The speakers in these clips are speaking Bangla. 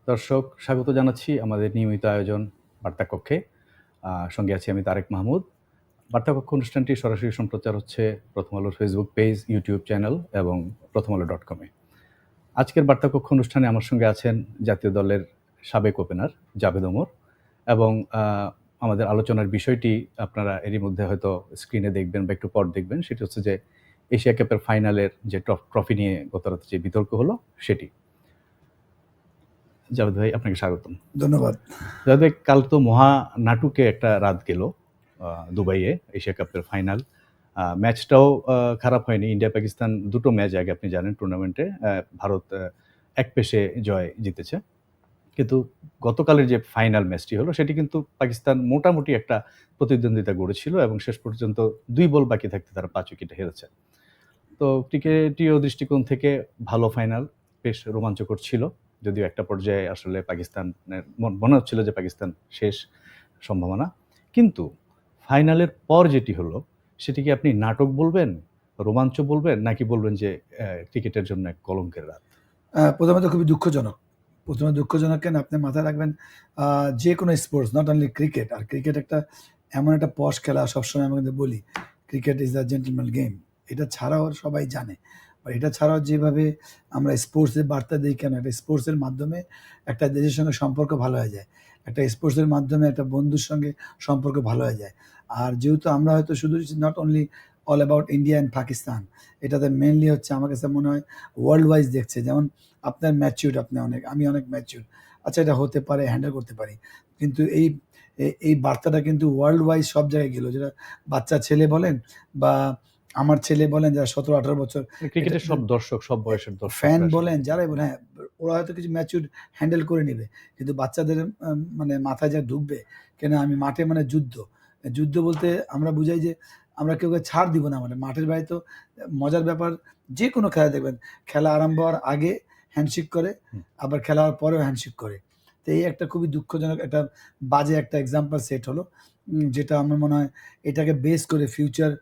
দর্শক স্বাগত জানাচ্ছি আমাদের নিয়মিত আয়োজন বার্তাকক্ষে। সঙ্গে আছি আমি তারেক মাহমুদ। বার্তাকক্ষ অনুষ্ঠানটি সরাসরি সম্প্রচার হচ্ছে প্রথম আলোর ফেসবুক পেজ, ইউটিউব চ্যানেল এবং প্রথমআলো.com-এ। আজকের বার্তাকক্ষ অনুষ্ঠানে আমার সঙ্গে আছেন জাতীয় দলের সাবেক ওপেনার জাভেদ ওমর এবং আমাদের আলোচনার বিষয়টি আপনারা এরই মধ্যে হয়তো স্ক্রিনে দেখবেন বা একটু পর দেখবেন। সেটি হচ্ছে যে এশিয়া কাপের ফাইনালের যে ট্রফি নিয়ে গতরাতে যে বিতর্ক হলো সেটি। জাভেদ ভাই, আপনাকে স্বাগতম। ধন্যবাদ। জাভেদ ভাই, কাল তো মহা নাটুকে একটা রাত গেল দুবাইয়ে, এশিয়া কাপের ফাইনাল। ম্যাচটাও খারাপ হয়নি। ইন্ডিয়া পাকিস্তান দুটো ম্যাচ আগে আপনি জানেন টুর্নামেন্টে ভারত এক পেশে জয় জিতেছে। কিন্তু গতকালের যে ফাইনাল ম্যাচটি হলো সেটি কিন্তু পাকিস্তান মোটামুটি একটা প্রতিদ্বন্দ্বিতা গড়েছিল এবং শেষ পর্যন্ত 2 বল বাকি থাকতে তারা 5 উইকেটে হেরেছে। তো ক্রিকেটীয় দৃষ্টিকোণ থেকে ভালো ফাইনাল, বেশ রোমাঞ্চকর ছিল। যদিও একটা পর্যায়ে আসলে পাকিস্তানের মনে হচ্ছিল যে পাকিস্তান শেষ সম্ভাবনা। কিন্তু ফাইনালের পর যেটি হলো সেটি কি আপনি নাটক বলবেন, রোমাঞ্চ বলবেন, নাকি বলবেন যে ক্রিকেটের জন্য এক কলঙ্কের রাত? প্রথমত খুবই দুঃখজনক। প্রথমে দুঃখজনক কেন আপনি মাথায় রাখবেন, যে কোনো স্পোর্টস, নট অনলি ক্রিকেট। আর ক্রিকেট একটা এমন একটা পশ খেলা, সবসময় আমি কিন্তু বলি cricket is the gentleman game. এটা ছাড়াও সবাই জানে, বা এটা ছাড়াও যেভাবে আমরা স্পোর্টসের বার্তা দিই, কেন একটা স্পোর্টসের মাধ্যমে একটা দেশের সঙ্গে সম্পর্ক ভালো হয়ে যায়, একটা স্পোর্টসের মাধ্যমে একটা বন্ধুর সঙ্গে সম্পর্ক ভালো হয়ে যায়। আর যেহেতু আমরা হয়তো শুধু not only all about India and Pakistan, এটাতে মেনলি হচ্ছে আমার কাছে মনে হয় ওয়ার্ল্ড ওয়াইজ দেখছে। যেমন আপনার ম্যাচিউর, আপনি অনেক, আমি অনেক ম্যাচিউর, আচ্ছা এটা হতে পারে, হ্যান্ডেল করতে পারি, কিন্তু এই বার্তাটা কিন্তু ওয়ার্ল্ড ওয়াইজ সব জায়গায় গেল। যেটা বাচ্চা ছেলে বলেন বা আমার ছেলে বলেন, যারা 17-18 বছর, ক্রিকেটের সব দর্শক, সব বয়সের দর্শক, ফ্যান বলেন, যারাই বলেন, হ্যাঁ ওরা হয়তো কিছু ম্যাচিউর হ্যান্ডেল করে নেবে, কিন্তু বাচ্চাদের মানে মাথায় যা ঢুকবে, কেন আমি মাঠে মানে যুদ্ধ বলতে আমরা বুঝাই যে আমরা কেউ ছাড় দিব না। মানে মাঠের বাইরে তো মজার ব্যাপার, যে কোনো খেলা দেখবেন, খেলা আরম্ভ হওয়ার আগে হ্যান্ডশেক করে, আবার খেলা হওয়ার পরেও হ্যান্ডশেক করে। তো এই একটা খুবই দুঃখজনক, একটা বাজে একটা এক্সাম্পল সেট হলো, যেটা আমার মনে হয় এটাকে বেস করে ফিউচার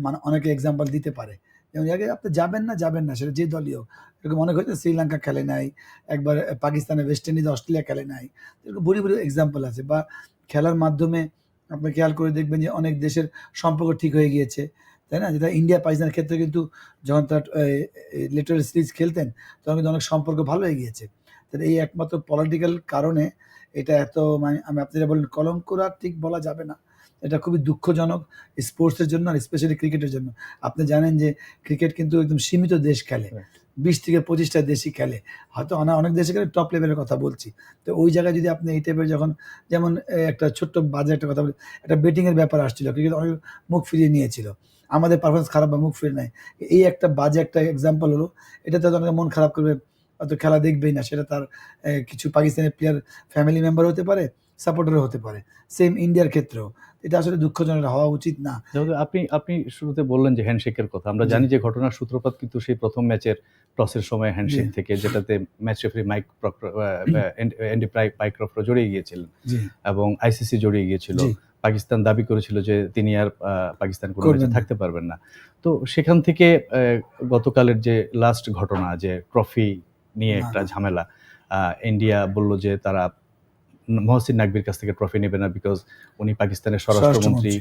মানে অনেকে এক্সাম্পল দিতে পারে। যেমন আগে আপনি যাবেন না, সেটা যে দলীয়, এরকম অনেক হয়তো শ্রীলঙ্কা খেলে নাই, একবার পাকিস্তানে, ওয়েস্ট ইন্ডিজ, অস্ট্রেলিয়া খেলে নাই, এরকম বুড়ি এক্সাম্পল আছে। বা খেলার মাধ্যমে আপনি খেয়াল করে দেখবেন যে অনেক দেশের সম্পর্ক ঠিক হয়ে গিয়েছে, তাই না? যেটা ইন্ডিয়া পাকিস্তানের ক্ষেত্রে কিন্তু যখন তার লিটারাল সিরিজ খেলতেন, তখন কিন্তু অনেক সম্পর্ক ভালো হয়ে গিয়েছে। তাহলে এই একমাত্র পলিটিক্যাল কারণে এটা এত, মানে আমি, আপনি যেটা বলেন কলঙ্কর, আর ঠিক বলা যাবে না। এটা খুবই দুঃখজনক স্পোর্টসের জন্য, আর স্পেশালি ক্রিকেটের জন্য। আপনি জানেন যে ক্রিকেট কিন্তু একদম সীমিত দেশ খেলে, 20 থেকে 25টা দেশই খেলে, হয়তো অনেক দেশে খেলে, টপ লেভেলের কথা বলছি। তো ওই জায়গায় যদি আপনি এই টাইপের যখন, যেমন একটা ছোট্ট বাজে একটা কথা বলি, একটা বেটিংয়ের ব্যাপার আসছিল, ক্রিকেট অনেক মুখ ফিরিয়ে নিয়েছিল, আমাদের পারফরমেন্স খারাপ বা মুখ ফিরে নেয়, এই একটা বাজে একটা এক্সাম্পল হলো। এটাতে অনেকে মন খারাপ করবে, হয়তো খেলা দেখবেই না। সেটা তার কিছু পাকিস্তানি প্লেয়ার ফ্যামিলি মেম্বার হতে পারে, সাপোর্টারও হতে পারে, সেম ইন্ডিয়ার ক্ষেত্রেও। এটা আসলে দুঃখজনক, হওয়া উচিত না। আপনি শুরুতে বললেন যে হ্যান্ডশেকের কথা। আমরা জানি যে ঘটনার সূত্রপাত কিন্তু সেই প্রথম ম্যাচের টসের সময় হ্যান্ডশেক থেকে, যেটাতে ম্যাচ রেফারি অ্যান্ডি পাইক্রফট জড়িয়ে গিয়েছিলেন এবং আইসিসি জড়িয়ে গিয়েছিল। পাকিস্তান দাবি করেছিল যে তিনি আর পাকিস্তান কোনো ম্যাচে থাকতে পারবেন না। তো সেখান থেকে গতকালের যে লাস্ট ঘটনা, যে ট্রফি নিয়ে একটা ঝামেলা, ইন্ডিয়া বলল যে তারা মহসিন নাকভির কাছ থেকে ট্রফি নেবে না, বিকজ উনি পাকিস্তানের স্বরাষ্ট্রমন্ত্রী,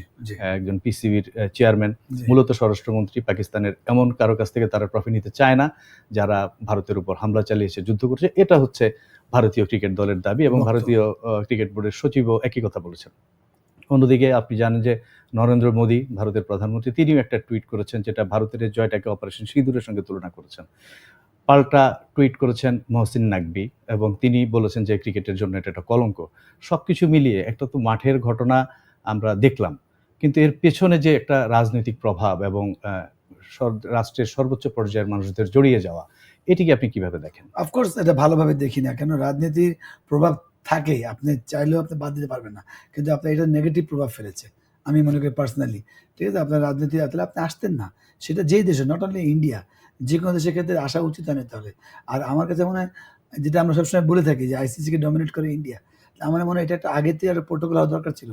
একজন পিসিবির চেয়ারম্যান, মূলত স্বরাষ্ট্রমন্ত্রী। পাকিস্তানের এমন কারো কাছ থেকে তারা ট্রফি নিতে চায় না যারা ভারতের উপর হামলা চালিয়েছে, যুদ্ধ করছে। এটা হচ্ছে ভারতীয় ক্রিকেট দলের দাবি এবং ভারতীয় ক্রিকেট বোর্ডের সচিবও একই কথা বলেছেন। অন্যদিকে আপনি জানেন যে নরেন্দ্র মোদী, ভারতের প্রধানমন্ত্রী, তিনিও একটা টুইট করেছেন, যেটা ভারতের জয়টাকে অপারেশন সিঁদুরের সঙ্গে তুলনা করেছেন। পাল্টা টুইট করেছেন মহসিন নাকভি এবং তিনি বলেছেন যে ক্রিকেটের জন্য এটা একটা কলঙ্ক। সবকিছু মিলিয়ে একটা তো মাঠের ঘটনা আমরা দেখলাম, কিন্তু এর পেছনে যে একটা রাজনৈতিক প্রভাব এবং রাষ্ট্রের সর্বোচ্চ পর্যায়ের মানুষদের জড়িয়ে যাওয়া, এটিকে আপনি কিভাবে দেখেন? অফকোর্স এটা ভালোভাবে দেখি না, কেন রাজনীতির প্রভাব থাকে, আপনি চাইলেও আপনি বাদ দিতে পারবেন না, কিন্তু আপনার এটা নেগেটিভ প্রভাব ফেলেছে আমি মনে করি পার্সোনালি। ঠিক আছে, আপনার রাজনীতি তাহলে আপনি আসতেন না, সেটা যেই দেশে, নট অনলি ইন্ডিয়া, যে কোনো দেশের ক্ষেত্রে আসা উচিত হয় না তাহলে। আর আমার কাছে মনে হয়, যেটা আমরা সবসময় বলে থাকি যে আইসিসিকে ডমিনেট করে ইন্ডিয়া, আমার মনে হয় এটা একটা আগে থেকে একটা প্রোটোকল হওয়া দরকার ছিল।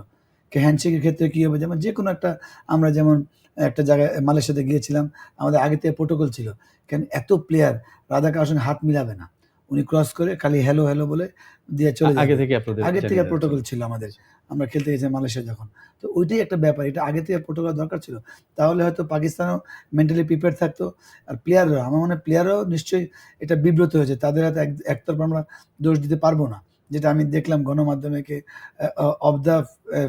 হ্যান্ডশেকের ক্ষেত্রে কী হবে, যেমন যে কোনো একটা, আমরা যেমন একটা জায়গায় মালয়েশিয়াতে গিয়েছিলাম, আমাদের আগে থেকে প্রোটোকল ছিল, কেন এত প্লেয়ার রাধাকার সঙ্গে হাত মিলাবে না, উনি ক্রস করে খালি হ্যালো হ্যালো বলে দিয়ে চলে আগে যাবে। থেকে আপনাদের আগের থেকে জানিয়ে দেওয়া প্রোটোকল ছিল। ছিল আমাদের। আমরা খেলতে গেছি মালয়েশিয়া যখন। তো ওইটাই একটা ব্যাপার। এটা আগে থেকে প্রোটোকল দরকার ছিল। তাহলে হয়তো পাকিস্তানও মেন্টালি প্রিপেয়ার থাকতো। আর প্লেয়াররাও, আমার মনে হয় প্লেয়াররাও নিশ্চয়ই এটা বিব্রত হয়েছে। তাদের হাতে একতরফা আমরা দোষ দিতে পারব না। যেটা আমি দেখলাম গণমাধ্যমেকে অফ দ্য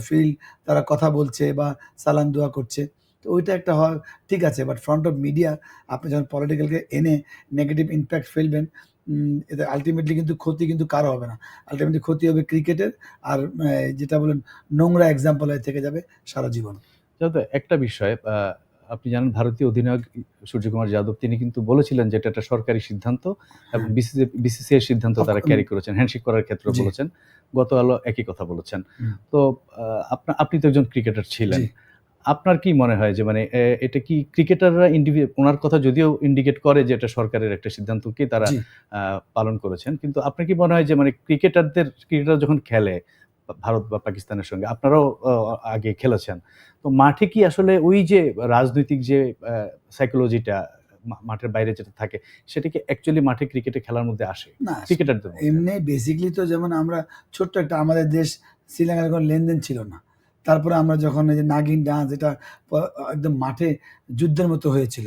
ফিল্ড তারা কথা বলছে বা সালাম দোয়া করছে। তো ওইটা একটা হয় ঠিক আছে। বাট ফ্রন্ট অফ মিডিয়া আপনি যখন পলিটিক্যালকে এনে নেগেটিভ ইমপ্যাক্ট ফেলবেন, এতে আল্টিমেটলি কিন্তু ক্ষতি কিন্তু কারো হবে না। আল্টিমেটলি ক্ষতি হবে ক্রিকেটের। আর যেটা বললেন নোংরা এক্সাম্পল হয়ে থেকে যাবে সারা জীবন। তবে একটা বিষয় আপনি জানেন ভারতীয় অধিনায়ক সূর্যকুমার যাদব তিনি কিন্তু বলেছিলেন যে এটা একটা সরকারি সিদ্ধান্ত এবং হ্যাঁ। বিসিসিআই এর সিদ্ধান্ত তারা ক্যারি করেছেন। হ্যান্ডশেক করার ক্ষেত্রে জি। বলেছেন। গতকালও একই কথা বলেছেন। হুম। তো আপনি তো একজন ক্রিকেটার ছিলেন। জি। আপনার কি মনে হয় যে মানে এটা কি ক্রিকেটাররা উনার কথা যদিও ইন্ডিকেট করে যে এটা সরকারের একটা সিদ্ধান্তকে তারা জি। পালন করেছেন। কিন্তু আপনার কি মনে হয় যে মানে ক্রিকেটার যখন খেলে ভারত বা পাকিস্তানের সঙ্গে আপনারাও আগে খেলেছেন। তো মাঠে কি আসলে ওই যে রাজনৈতিক যে সাইকোলজিটা মাঠের বাইরে যেটা থাকে সেটা কি অ্যাকচুয়ালি মাঠে ক্রিকেটে খেলার মধ্যে আসে? না, ক্রিকেটারদের মধ্যে? এমনি বেসিক্যালি তো যেমন আমরা ছোট্ট একটা আমাদের দেশ শ্রীলঙ্কার কোনো লেনদেন ছিল না। তারপরে আমরা যখন এই যে নাগিন ডান্স এটা প একদম মাঠে যুদ্ধের মতো হয়েছিল।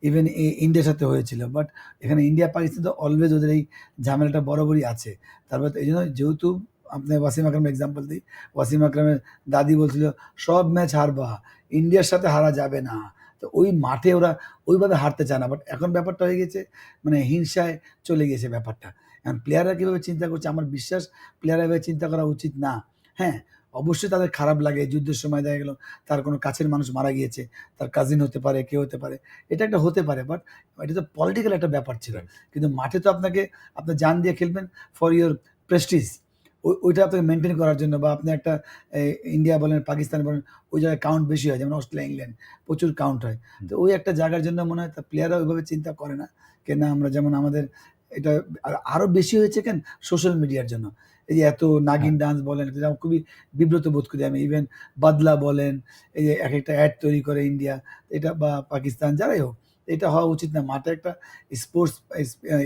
ইভেন ইন্ডিয়ার সাথে হয়েছিল। বাট এখানে ইন্ডিয়া পাকিস্তান তো অলওয়েজ ওদের এই ঝামেলাটা বরাবরই আছে। তারপরে তো এইজন্য যেহেতু আপনি ওয়াসিম আকরামের এক্সাম্পল দিই। ওয়াসিম আকরামের দাদি বলছিল, "সব ম্যাচ হারবা। ইন্ডিয়ার সাথে হারা যাবে না।" তো ওই মাঠে ওরা ওইভাবে হারতে চায় না। বাট এখন ব্যাপারটা হয়ে গেছে মানে হিংসায় চলে গিয়েছে ব্যাপারটা। এখন প্লেয়াররা কিভাবে চিন্তা করছে আমার বিশ্বাস প্লেয়াররা এভাবে চিন্তা করা উচিত না। হ্যাঁ, অবশ্যই তাদের খারাপ লাগে। যুদ্ধের সময় দেখা গেল তার কোনো কাছের মানুষ মারা গিয়েছে। তার কাজিন হতে পারে, কেউ হতে পারে। এটা একটা হতে পারে। বাট এটা তো পলিটিক্যাল একটা ব্যাপার ছিল। রাইট। কিন্তু মাঠে তো আপনাকে আপনার জান দিয়ে খেলবেন ফর ইওর প্রেস্টিজ। ওইটা আপনাকে মেইনটেইন করার জন্য বা আপনি একটা এ ইন্ডিয়া বলেন, পাকিস্তান বলেন, ওই জায়গায় কাউন্ট বেশি হয়। যেমন অস্ট্রেলিয়া, ইংল্যান্ড প্রচুর কাউন্ট হয়। হুম। তো ওই একটা জায়গার জন্য মনে হয় প্লেয়াররা ওইভাবে চিন্তা করে না। না আমরা যেমন আমাদের এটা আরো বেশি হয়েছে কেন সোশ্যাল মিডিয়ার জন্য। এই যে এত হ্যাঁ। নাগিন ডান্স বলেন, এটা আমার খুবই বিব্রত বোধ করি আমি। ইভেন বাদলা বলেন, এই যে একেকটা অ্যাড তৈরি করে ইন্ডিয়া, এটা বা পাকিস্তান যারাই হোক। এটা হওয়া উচিত না। মাঠে একটা স্পোর্টস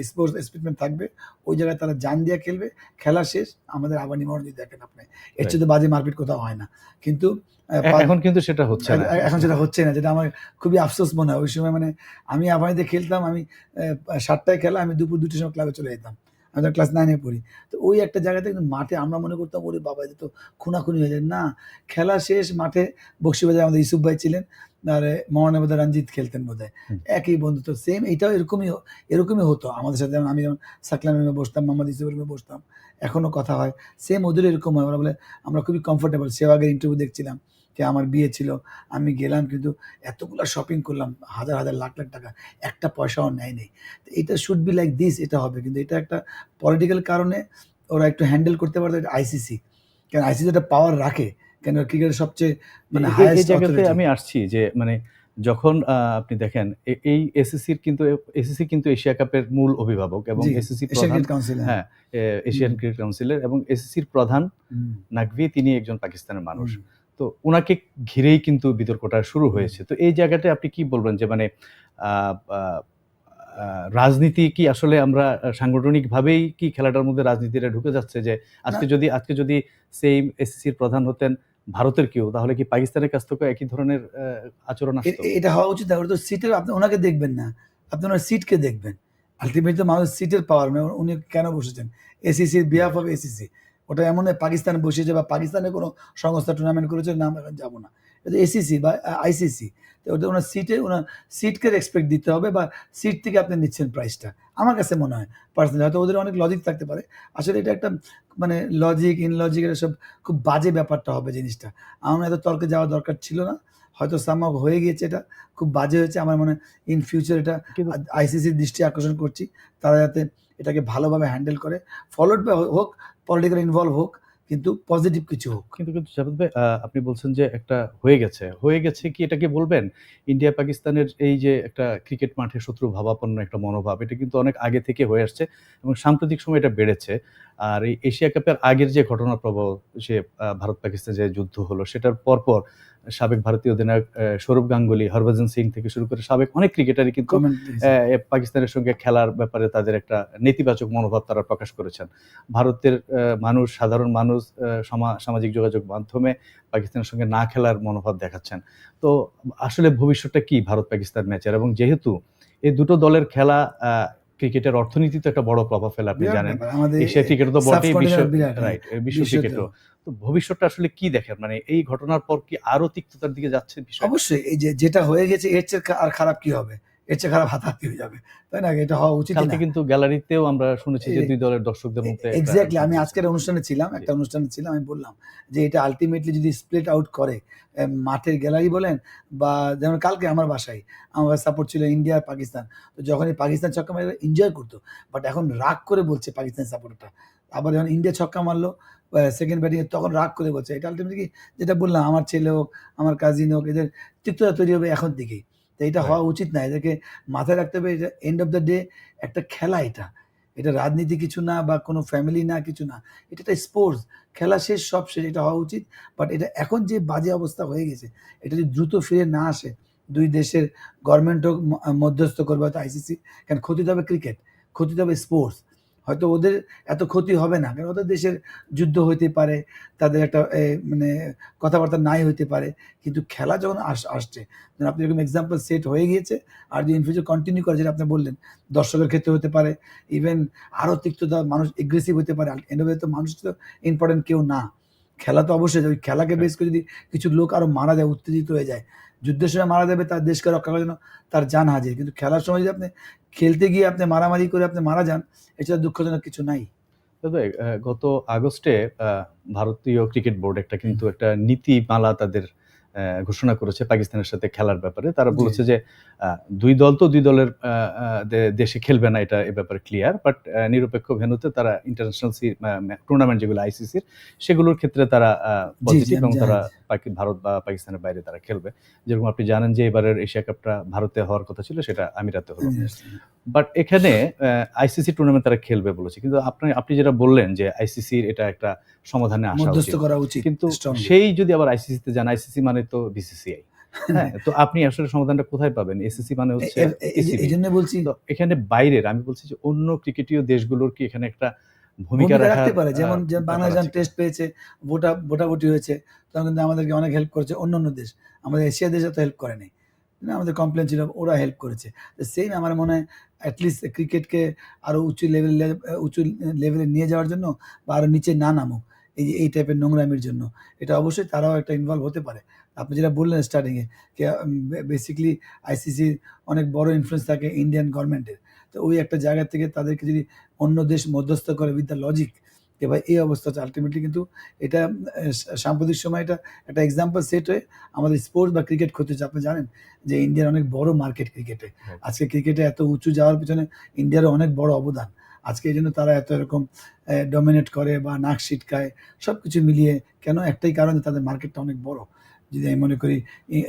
স্পোর্টস স্পিরিট থাকবে। ওই জায়গায় তারা জান দিয়ে খেলবে। খেলা শেষ, আমাদের আবার নিমন্ত্রণ যদি দেখেন আপনি। এর রাইট। চেয়ে বাজে মারপিট কোথাও হয় না। কিন্তু পা এখন কিন্তু সেটা হচ্ছে না। এখন সেটা হচ্ছে না। যেটা আমার খুবই আফসোস মনে হয়। ওই সময় মানে আমি আবাহনীতে খেলতাম। আমি ৭ টায় খেলা, আমি দুপুর ২ টার সময় ক্লাবে চলে যেতাম। আমি তখন ক্লাস 9 এ পড়ি। তো ওই একটা জায়গাতে কিন্তু মাঠে আমরা মনে করতাম ওরে বাবা! এটা তো খুনাখুনি হয়ে যায়। না, খেলা শেষ মাঠে বকশীবাজারে আমাদের ইউসুফ ভাই ছিলেন। আর মোহনে বোধহয় রঞ্জিত খেলতেন বোধহয়। হুম। একই বন্ধুত্ব সেম এটাও এরকমই হতো। আমাদের সাথে যেমন আমি যেমন সাকলামের রুমে বসতাম, মোহাম্মদ ইউসুফের রুমে বসতাম। এখনো কথা হয়। সেম ওদেরও এরকম হয়। ওরা বলে আমরা খুবই কমফোর্টেবল। সেহওয়াগের ইন্টারভিউ দেখছিলাম। যে আমার বিয়ে ছিল। আমি গেলাম কিন্তু এতগুলা শপিং করলাম। হাজার, হাজার লাখ, লাখ টাকা। একটা পয়সাও নেয় নাই। তো এটা শুড বি লাইক দিস এটা হবে। কিন্তু এটা একটা পলিটিক্যাল কারণে ওরা একটু হ্যান্ডেল করতে পারত এটা আইসিসি। কারণ আইসিসি একটা পাওয়ার রাখে। কেন ক্রিকেটের সবচেয়ে মানে এই হাইয়েস্ট জায়গাতে অথরিটি। আমি আসছি যে মানে যখন আপনি দেখেন এই এসিসি কিন্তু এশিয়া কাপের মূল অভিভাবক এবং জি, এসিসি এশিয়ান প্রধান ক্রিকেট কাউন্সিল হ্যাঁ। হ্যাঁ, এশিয়ান হুম, ক্রিকেট কাউন্সিলের এবং এসিসির প্রধান হুম, নাকভি তিনি একজন পাকিস্তানের মানুষ। হুম, তো উনাকে ঘিরেই কিন্তু বিতর্কটা শুরু হুম। হয়েছে। তো এই জায়গাটায় আপনি কি বলবেন যে মানে আ আ আ রাজনীতি কি আসলে আমরা সাংগঠনিকভাবেই কি খেলাটার মধ্যে রাজনীতিটা ঢুকে যাচ্ছে যে না আজকে যদি সেইম এসিসির প্রধান হতেন ভারতের কেউ তাহলে কি পাকিস্তানের কাছ থেকেও একই ধরনের আচরণ আসতো? এটা হওয়া উচিত না। ওটা তো সিটের আপনি উনাকে দেখবেন না। আপনি উনার সিটকে দেখবেন। আল্টিমেটলি তো মানুষের সিটের পাওয়ার মানে উনি কেন বসেছেন? এসিসির বিহাফ অফ এসিসি। ওটা এমন নয় পাকিস্তান বসিয়েছে বা পাকিস্তানের কোনো সংস্থা টুর্নামেন্ট করেছে না আমরা এখন যাব না। এটা এসিসি বা আইসিসি। তো ওটা উনার সিটকে রেসপেক্ট দিতে হবে বা সিট থেকে আপনি নিচ্ছেন প্রাইজটা। আমার কাছে মনে হয় পার্সোনালি হয়তো ওদের অনেক লজিক থাকতে পারে। আসলে এটা একটা মানে লজিক, ইনলজিক এসব খুব বাজে ব্যাপারটা হবে জিনিসটা। আমার মনে হয় এত তর্কে যাওয়া দরকার ছিল না। হয়তো সামহাউ হয়ে গিয়েছে এটা। খুব বাজে হয়েছে। আমার মনে হয় ইন ফিউচার এটা কিন্তু আইসিসির দৃষ্টি আকর্ষণ করছি। তারা যাতে এটাকে ভালোভাবে হ্যান্ডেল করে। ফলোড বাই হোক, পলিটিক্যাল ইনভলভ হোক, কিন্তু পজিটিভ কিছু হোক। কিন্তু জাভেদ ভাই আপনি বলছেন যে একটা হয়ে গেছে। হয়ে গেছে কি এটা কি বলবেন? ইন্ডিয়া পাকিস্তানের এই যে একটা ক্রিকেট মাঠে শত্রু ভাবাপন্ন একটা মনোভাব এটা কিন্তু অনেক আগে থেকে হয়ে আসছে এবং সাম্প্রতিক সময়ে এটা বেড়েছে। আর এই এশিয়া কাপের আগের যে ঘটনাপ্রবাহ সে ভারত-পাকিস্তান যে যুদ্ধ হলো সেটার পরপর সাবেক ভারতীয় অধিনায়ক সৌরভ গাঙ্গুলি, হরভজন সিং থেকে শুরু করে সাবেক অনেক ক্রিকেটারই কিন্তু পাকিস্তানের সঙ্গে খেলার ব্যাপারে তাদের একটা নেতিবাচক মনোভাব তারা প্রকাশ করেছেন। ভারতের মানুষ, সাধারণ মানুষ সামাজিক যোগাযোগ মাধ্যমে পাকিস্তানের সঙ্গে না খেলার মনোভাব দেখাচ্ছেন। তো আসলে ভবিষ্যৎটা কি ভারত পাকিস্তান ম্যাচের? এবং যেহেতু এই দুটো দলের খেলা ক্রিকেটের অর্থনীতিতে একটা বড় প্রভাব ফেলে, আপনি জানেন এশিয়া ক্রিকেট তো বটেই, বিশ্ব ক্রিকেটও। তো ভবিষ্যৎটা আসলে কি দেখেন, মানে এই ঘটনার পর কি আরো তিক্ততার দিকে যাচ্ছে বিষয়? অবশ্যই এই যেটা হয়ে গেছে এর চেয়ে আর খারাপ কি হবে, এর চেয়ে খারাপ হাতাহাতি হয়ে যাবে, তাই না? এটা হওয়া উচিত না। কিন্তু গ্যালারিতেও আমরা শুনেছি যে দুই দলের দর্শকদের মধ্যে এক্স্যাক্টলি, আমি আজকের অনুষ্ঠানে ছিলাম, একটা অনুষ্ঠানে ছিলাম, আমি বললাম যে এটা আলটিমেটলি যদি স্প্লিট আউট করে মাঠের গ্যালারি বলেন, বা যেমন কালকে আমার বাসায় আমার সাপোর্ট ছিল ইন্ডিয়া আর পাকিস্তান, তো যখনই পাকিস্তান ছক্কা মারে এনজয় করতো, বাট এখন রাগ করে বলছে পাকিস্তান সাপোর্টারটা, আবার যখন ইন্ডিয়া ছক্কা মারলো সেকেন্ড ব্যাটিংয়ে তখন রাগ করে বলছে। এটা আলটিমেটলি কি, যেটা বললাম, আমার ছেলে হোক, আমার কাজিন হোক, এদের তিক্ততা তৈরি হবে এখন থেকেই। তো এটা হওয়া উচিত না, এদেরকে মাথায় রাখতে হবে। এটা এন্ড অফ দ্য ডে একটা খেলা, এটা রাজনীতি কিছু না, বা কোনো ফ্যামিলি না, কিছু না, এটা একটা স্পোর্টস খেলা, শেষ সব শেষ, এটা হওয়া উচিত। বাট এটা এখন যে বাজে অবস্থা হয়ে গেছে, এটা যদি দ্রুত ফিরে না আসে, দুই দেশের গভর্নমেন্ট হোক মধ্যস্থ করবে, হয়তো আইসিসি, কারণ ক্ষতি হবে ক্রিকেট, ক্ষতি হবে স্পোর্টস। হয়তো ওদের এত ক্ষতি হবে না, কারণ ওদের দেশের যুদ্ধ হইতে পারে, তাদের একটা মানে কথাবার্তা নাই হইতে পারে, কিন্তু খেলা যখন আসছে, আপনি এরকম এক্সাম্পল সেট হয়ে গিয়েছে, আর যদি ইন ফিউচার কন্টিনিউ করে, যেটা আপনি বললেন, দর্শকের ক্ষেত্রে হতে পারে, ইভেন আরও তিক্ততা, মানুষ এগ্রেসিভ হতে পারে। এন্ড তো মানুষ তো ইম্পর্টেন্ট কেউ না, খেলা তো অবশ্যই, ওই খেলাকে বেস করে যদি কিছু লোক আরও মারা যায়, উত্তেজিত হয়ে যায়, যুদ্ধের সময় মারা যাবে, তার দেশকে রক্ষা করার জন্য তার জান হাজির, কিন্তু খেলার সময় যদি আপনি খেলতে গিয়ে আপনি মারামারি করে আপনি মারা যান, এছাড়া দুঃখজনক কিছু নাই। তবে গত আগস্টে ভারতীয় ক্রিকেট বোর্ড কিন্তু একটা নীতিমালা তাদের ঘোষণা করেছে পাকিস্তানের সাথে খেলার ব্যাপারে। তারা বলেছে যে দুই দল তো দুই দলের দেশে খেলবে না, এটা এ ব্যাপারে ক্লিয়ার, বাট নিরপেক্ষ ভেন্যুতে তারা ইন্টারন্যাশনাল টুর্নামেন্ট যেগুলো আইসিসির, সেগুলোর ক্ষেত্রে তারা পজিটিভ, এবং তারা ভারত বা পাকিস্তানের বাইরে তারা খেলবে। যেরকম আপনি জানেন যে এবারের এশিয়া কাপটা ভারতে হওয়ার কথা ছিল, সেটা আমিরাতে হলো। বাট এখানে আইসিসি টুর্নামেন্ট তারা খেলবে বলেছে, কিন্তু আপনি যেটা বললেন যে আইসিসির এটা একটা সমাধানে আসা উচিত, কিন্তু সেই যদি আবার আইসিসিতে যান, আইসিসি মানে তো বিসিসিআই, হ্যাঁ, তো আপনি আসলে সমাধানটা কোথায় পাবেন? এসিসি মানে হচ্ছে এইজন্য বলছি, তো এখানে বাইরের, আমি বলছি যে অন্য ক্রিকেটীয় দেশগুলোর কি এখানে একটা ভূমিকা রাখতে পারে? যেমন বাংলাদেশ টেস্ট পেয়েছে, ভোটাভুটি হয়েছে, তখন কিন্তু আমাদেরকে অনেক হেল্প করেছে অন্য দেশ, আমাদের এশিয়া দেশে তো হেল্প করেনি, আমাদের কমপ্লেন ছিল, ওরা হেল্প করেছে। সেম আমার মনে হয় অ্যাটলিস্ট ক্রিকেটকে আরও উঁচু লেভেলে নিয়ে যাওয়ার জন্য, বা আরও নিচে না নামুক এই টাইপের নোংরামির জন্য, এটা অবশ্যই তারাও একটা ইনভলভ হতে পারে। আপনি যেটা বললেন স্টার্টিংয়ে, বেসিক্যালি আইসিসির অনেক বড় ইনফ্লুয়েন্স থাকে ইন্ডিয়ান গভর্নমেন্টের, তো ওই একটা জায়গা থেকে তাদেরকে যদি অন্য দেশ মধ্যস্থ করে উইথ দ্য লজিক, যে ভাই এই অবস্থা হচ্ছে, আলটিমেটলি কিন্তু এটা সাম্প্রতিক সময় এটা একটা এক্সাম্পল সেট হয়ে আমাদের স্পোর্টস বা ক্রিকেট ক্ষতি হচ্ছে। আপনি জানেন যে ইন্ডিয়ার অনেক বড় মার্কেট ক্রিকেটে, আজকে ক্রিকেটে এত উঁচু যাওয়ার পিছনে ইন্ডিয়ারও অনেক বড় অবদান। আজকে এই জন্য তারা এত এরকম ডমিনেট করে বা নাক ছিটকায়, সব কিছু মিলিয়ে কেন, একটাই কারণ, তাদের মার্কেটটা অনেক বড়। যদি আমি মনে করি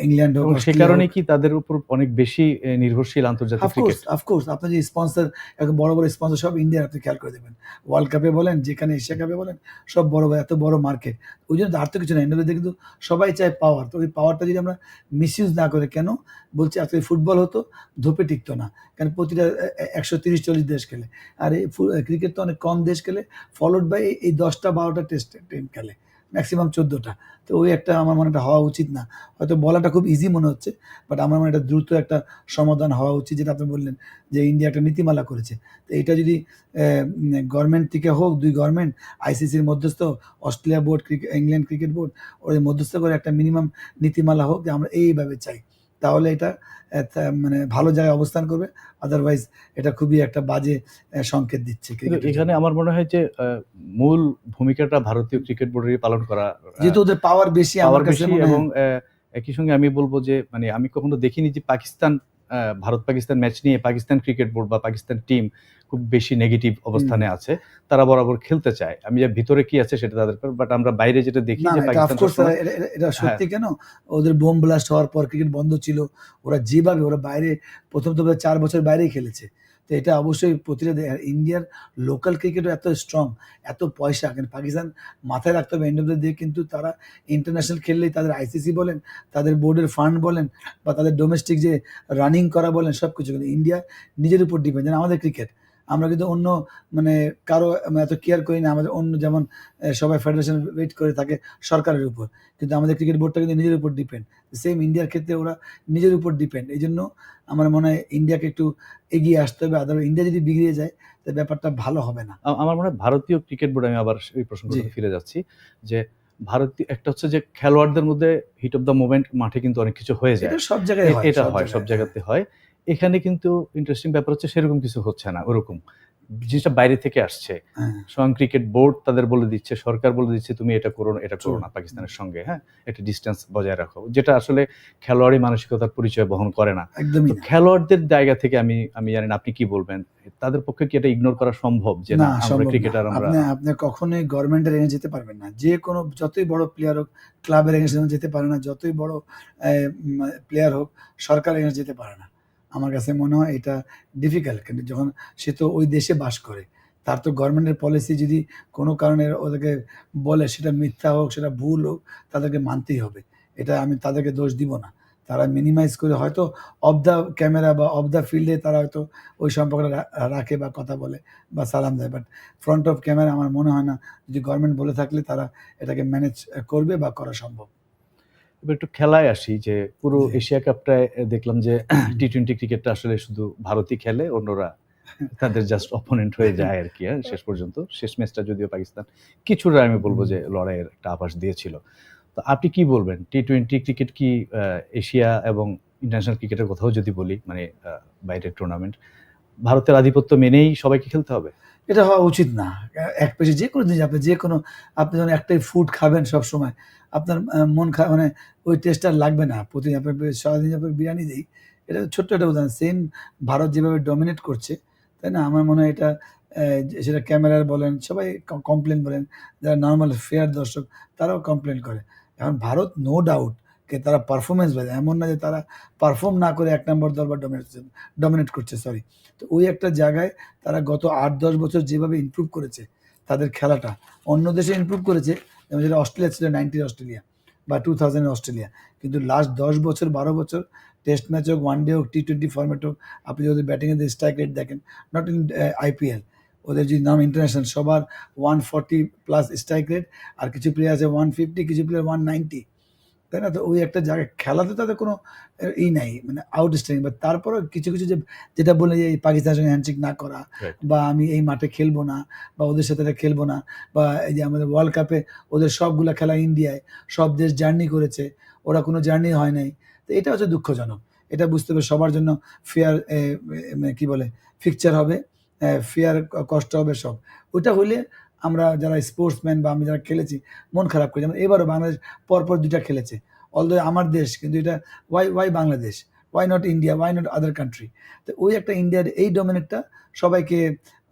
ইংল্যান্ড হোক, সে কারণে কি তাদের উপর অনেক বেশি নির্ভরশীল আন্তর্জাতিক ক্রিকেট? অফকোর্স, আপনার যে স্পন্সর, এখন বড় বড় স্পন্সর সব ইন্ডিয়ার, আপনি খেয়াল করে দেবেন, ওয়ার্ল্ড কাপে বলেন, যেখানে এশিয়া কাপে বলেন, সব বড় এত বড় মার্কেট, ওই জন্য আর তো কিছু না, ইন্ডিয়াতে কিন্তু সবাই চায় পাওয়ার। তো ওই পাওয়ারটা যদি আমরা মিসইউজ না করে, কেন বলছি, আজকে ফুটবল হতো ধোপে টিকতো না, কারণ প্রতিটা 130-40 দেশ খেলে, আর এই ক্রিকেট তো অনেক কম দেশ খেলে, ফলোড বাই এই 10-12টা টেস্ট টিম খেলে, ম্যাক্সিমাম 14টা। তো ওই একটা আমার মনে হওয়া উচিত না, হয়তো বলাটা খুব ইজি মনে হচ্ছে, বাট আমার মনে এটা দ্রুত একটা সমাধান হওয়া উচিত, যেটা আপনি বললেন যে ইন্ডিয়া একটা নীতিমালা করেছে। তো এটা যদি গভর্নমেন্ট থেকে হোক, দুই গভর্নমেন্ট, আইসিসির মধ্যস্থ, Australia board, England cricket board, ওদের মধ্যস্থ করে একটা মিনিমাম নীতিমালা হোক যে আমরা এইভাবে চাই, তাহলে এটা মানে ভালো জায়গায় অবস্থান করবে। আদারওয়াইজ এটা খুবই একটা বাজে সংকেত দিচ্ছে। এখানে আমার মনে হয় যে মূল ভূমিকাটা ভারতীয় ক্রিকেট বোর্ডেরই পালন করা, যেহেতু ওদের পাওয়ার বেশি, আমার কাছে মনে হয়। এবং একই সঙ্গে আমি বলবো যে মানে আমি কখনো দেখিনি যে ভারত পাকিস্তান ম্যাচ নিয়ে পাকিস্তান ক্রিকেট বোর্ড বা পাকিস্তান টিম খুব বেশি নেগেটিভ অবস্থানে আছে। তারা বরাবর খেলতে চায়, আমি যে ভিতরে কি আছে সেটা তাদের, বাট আমরা বাইরে যেটা দেখি যে পাকিস্তান, এটা সত্যি, কেন ওদের বোম ব্লাস্ট হওয়ার পর ক্রিকেট বন্ধ ছিল, ওরা যেভাবে, ওরা বাইরে প্রথম তো 4 বছর বাইরেই খেলেছে, তো এটা অবশ্যই প্রতিটা ইন্ডিয়ার লোকাল ক্রিকেটও এত স্ট্রং, এত পয়সা, কিন্তু পাকিস্তান মাথায় রাখতে হবে এন্ড অফ দ্য ডে কিন্তু তারা ইন্টারন্যাশনাল খেললেই তাদের আইসিসি বলেন, তাদের বোর্ডের ফান্ড বলেন, বা তাদের ডোমেস্টিক যে রানিং করা বলেন, সব কিছু কিন্তু ইন্ডিয়া নিজের উপর ডিপেন্ড। যেন আমাদের ক্রিকেট, আমরা কিন্তু অন্য মানে কারো এত কেয়ার করি না, আমাদের অন্য যেমন সবাই ফেডারেশন ওয়েট করে থাকে সরকারের উপর, কিন্তু আমাদের ক্রিকেট বোর্ডটা কিন্তু নিজের উপর ডিপেন্ড। সেম ইন্ডিয়ার ক্ষেত্রে ওরা নিজের উপর ডিপেন্ড। এই জন্য আমার মনে হয় ইন্ডিয়াকে একটু এগিয়ে আসতে হবে, আদারওয়াইজ ইন্ডিয়া যদি বিগড়ে যায় তাহলে ব্যাপারটা ভালো হবে না। আমার মনে হয় ভারতীয় ক্রিকেট বোর্ড, আমি আবার এই জি। প্রসঙ্গটাতে ফিরে যাচ্ছি, যে ভারতীয় একটা হচ্ছে যে খেলোয়াড়দের মধ্যে হিট অফ দ্য মোমেন্ট মাঠে কিন্তু অনেক কিছু হয়ে যায়, এটা সব জায়গায় হয়, এটা হয় সব হ্যাঁ। জায়গাতে হয়। এখানে কিন্তু ইন্টারেস্টিং ব্যাপার হচ্ছে সেরকম কিছু হচ্ছে না, ওরকম জিনিসটা বাইরে থেকে আসছে। হ্যাঁ। স্বয়ং ক্রিকেট বোর্ড তাদের বলে দিচ্ছে, সরকার বলে দিচ্ছে তুমি এটা করো না, এটা করো True. না পাকিস্তানের সঙ্গে, হ্যাঁ একটা ডিস্টেন্স বজায় রাখো, যেটা আসলে খেলোয়াড়ি মানসিকতার পরিচয় বহন করে না। একদমই তো না। খেলোয়াড়দের জায়গা থেকে আমি জানি না আপনি কি বলবেন, তাদের পক্ষে কি এটা ইগনোর করা সম্ভব যে না না, আমরা সম্ভব না। ক্রিকেটার আমরা আপনি কখনোই গভর্নমেন্টের এগেইনস্ট যেতে পারবেন না। যে কোনো যতই বড় প্লেয়ার হোক, ক্লাবের এগেইনস্ট যেতে পারে না। যতই বড় প্লেয়ার হোক, সরকারের এগেইনস্ট যেতে পারে না। আমার কাছে মনে হয় এটা ডিফিকাল্ট। কিন্তু যখন সে তো ওই দেশে বাস করে, তার তো গভর্নমেন্টের পলিসি যদি কোনো কারণে ওদেরকে বলে সেটা মিথ্যা হোক, সেটা ভুল হোক, তাদেরকে মানতেই হবে। এটা আমি তাদেরকে দোষ দিব না। তারা মিনিমাইজ করে হয়তো অফ দ্য ক্যামেরা বা অফ দ্য ফিল্ডে তারা হয়তো ওই সম্পর্কটা রাখে বা কথা বলে বা সালাম দেয়, বাট ফ্রন্ট অফ ক্যামেরা আমার মনে হয় না যদি গভর্নমেন্ট বলে থাকলে তারা এটাকে ম্যানেজ করবে বা করা সম্ভব। এবার একটু খেলায় আসি, যে পুরো জি। এশিয়া কাপটায় দেখলাম যে টি-20 ক্রিকেটটা আসলে শুধু ভারতই খেলে, অন্যরা তাদের জাস্ট অপোনেন্ট হয়ে যায় আর কি, হ্যাঁ শেষ পর্যন্ত। শেষ ম্যাচটা যদিও পাকিস্তান কিছুটা আমি বলবো যে লড়াইয়ের একটা আভাস দিয়েছিল। তো আপনি কি বলবেন, টি-20 ক্রিকেট কি এশিয়া এবং ইন্টারন্যাশনাল ক্রিকেটের কথাও যদি বলি, মানে বাইরের টুর্নামেন্ট, ভারতের আধিপত্য মেনেই সবাইকে খেলতে হবে? এটা হওয়া উচিত না। এক পেশে যেকোনো জিনিস আপনি যখন একটাই ফুড খাবেন সবসময়, আপনার মন মানে ওই টেস্ট আর লাগবে না। প্রতিদিন আপনার সারাদিন আপনার বিরিয়ানি দেই। এটা ছোট্ট একটা উদাহরণ। সেম ভারত যেভাবে ডমিনেট করছে, তাই না? আমার মনে হয় এটা সেটা ক্যামেরার বলেন, সবাই কমপ্লেইন বলেন, যারা নরমাল ফেয়ার দর্শক তারাও কমপ্লেইন করে। এখন ভারত নো ডাউট তারা পারফরম্যান্স বাজে। এমন না যে তারা পারফর্ম না করে ১ নম্বর দল বা ডমিনেট করছে, সরি। তো ওই একটা জায়গায় তারা গত ৮-১০ বছর যেভাবে ইমপ্রুভ করেছে তাদের খেলাটা, অন্য দেশে ইমপ্রুভ করেছে, যেমন যেটা অস্ট্রেলিয়া ছিল 90 অস্ট্রেলিয়া বা 2000 অস্ট্রেলিয়া। কিন্তু লাস্ট ১০ বছর ১২ বছর টেস্ট ম্যাচ হোক, ওয়ান ডে হোক, টি-20 ফরম্যাট হোক, আপনি যদি ব্যাটিংয়ের যে স্ট্রাইক রেট দেখেন, নট ইন আইপিএল, ওদের যদি নাম ইন্টারন্যাশনাল, সবার 140 প্লাস স্ট্রাইক রেট, আর কিছু প্লেয়ার আছে 150, কিছু প্লেয়ার 190, তাই না? তো ওই একটা জায়গায় খেলাতে তাদের কোনো নাই, মানে আউটস্ট্যান্ডিং। বাট তারপরেও কিছু যেটা বললেন যে এই পাকিস্তানের সঙ্গে হ্যান্ডশেক না করা, রাইট। বা আমি এই মাঠে খেলবো না, বা ওদের সাথে এটা খেলবো না, বা এই যে আমাদের ওয়ার্ল্ড কাপে ওদের সবগুলা খেলা ইন্ডিয়ায়, সব দেশ জার্নি করেছে, ওরা কোনো জার্নি হয় নাই। তো এটা হচ্ছে দুঃখজনক। এটা বুঝতে হবে সবার জন্য ফেয়ার মানে কি বলে ফিকচার হবে, ফেয়ার কষ্ট হবে সব। ওইটা হইলে আমরা যারা স্পোর্টসম্যান বা আমি যারা খেলেছি মন খারাপ করি। যেমন এবারও বাংলাদেশ পরপর ২ টা খেলেছে। অলদো আমার দেশ, কিন্তু এটা why Bangladesh? Why not India? Why not other country? তো ওই একটা ইন্ডিয়ার এই ডমিনেটটা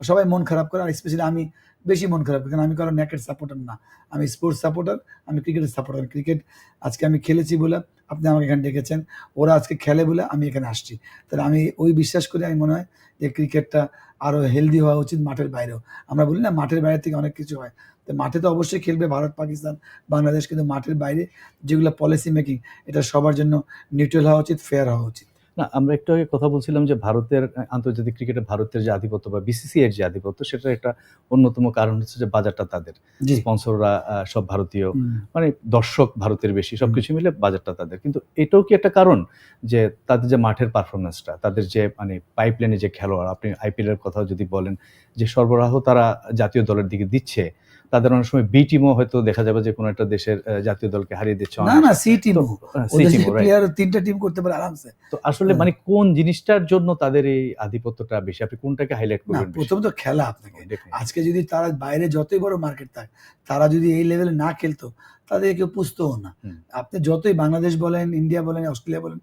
সবাই মন খারাপ করে। আর স্পেশালি আমি বেশি মন খারাপ করি, কারণ আমি কারো ন্যাকের সাপোর্টার না। আমি স্পোর্টস সাপোর্টার, আমি ক্রিকেটের সাপোর্টার। ক্রিকেট আজকে আমি খেলেছি বলে আপনি আমাকে এখানে ডেকেছেন। ওরা আজকে খেলে বলে আমি এখানে আসছি। তাহলে আমি ওই বিশ্বাস করি, আমি মনে হয় যে ক্রিকেটটা আরো হেলদি হওয়া উচিত মাঠের বাইরেও। আমরা বলি না মাঠের বাইরে থেকে অনেক কিছু হয়। তো মাঠে তো অবশ্যই খেলবে ভারত, পাকিস্তান, বাংলাদেশ, কিন্তু মাঠের বাইরে যেগুলো পলিসি মেকিং, এটা সবার জন্য নিউট্রাল হওয়া উচিত, ফেয়ার হওয়া উচিত। না, আমরা একটু আগে কথা বলছিলাম যে ভারতের আন্তর্জাতিক ক্রিকেটে ভারতের যে আধিপত্য বা বিসিসি এর যে আধিপত্য, সেটার একটা অন্যতম কারণ হচ্ছে যে বাজারটা তাদের। জি। স্পন্সররা সব ভারতীয়, হুম। মানে দর্শক ভারতের বেশি, সবকিছু মিলে বাজারটা তাদের। কিন্তু এটাও কি একটা কারণ যে তাদের যে মাঠের পারফরম্যান্সটা, তাদের যে মানে পাইপলাইনে যে খেলোয়াড়, আপনি আইপিএল এর কথাও যদি বলেন, যে সরবরাহ তারা জাতীয় দলের দিকে দিচ্ছে, তাদের অনেক সময় বি টিমও হয়তো দেখা যাবে যে কোনো একটা দেশের জাতীয় দলকে হারিয়ে দিচ্ছে না, না, অনায়াসে। সি টিমও। সি ওদের টিমও, রাইট। প্লেয়ার ৩ টা টিম করতে পারে আরামসে। তো আসলে মানে কোন জিনিসটার জন্য তাদের এই আধিপত্যটা বেশি? আপনি কোনটাকে হাইলাইট না, করবেন বেশি? প্রথমত খেলা আপনাকে। Definitely. আজকে যদি তারা বাইরে যতই বড় মার্কেট থাক, তারা যদি এই লেভেলে না খেলতো, তাদেরকে কেউ পুষতও না। হুম। আপনি যতই বাংলাদেশ বলেন, ইন্ডিয়া বলেন, অস্ট্রেলিয়া বলেন,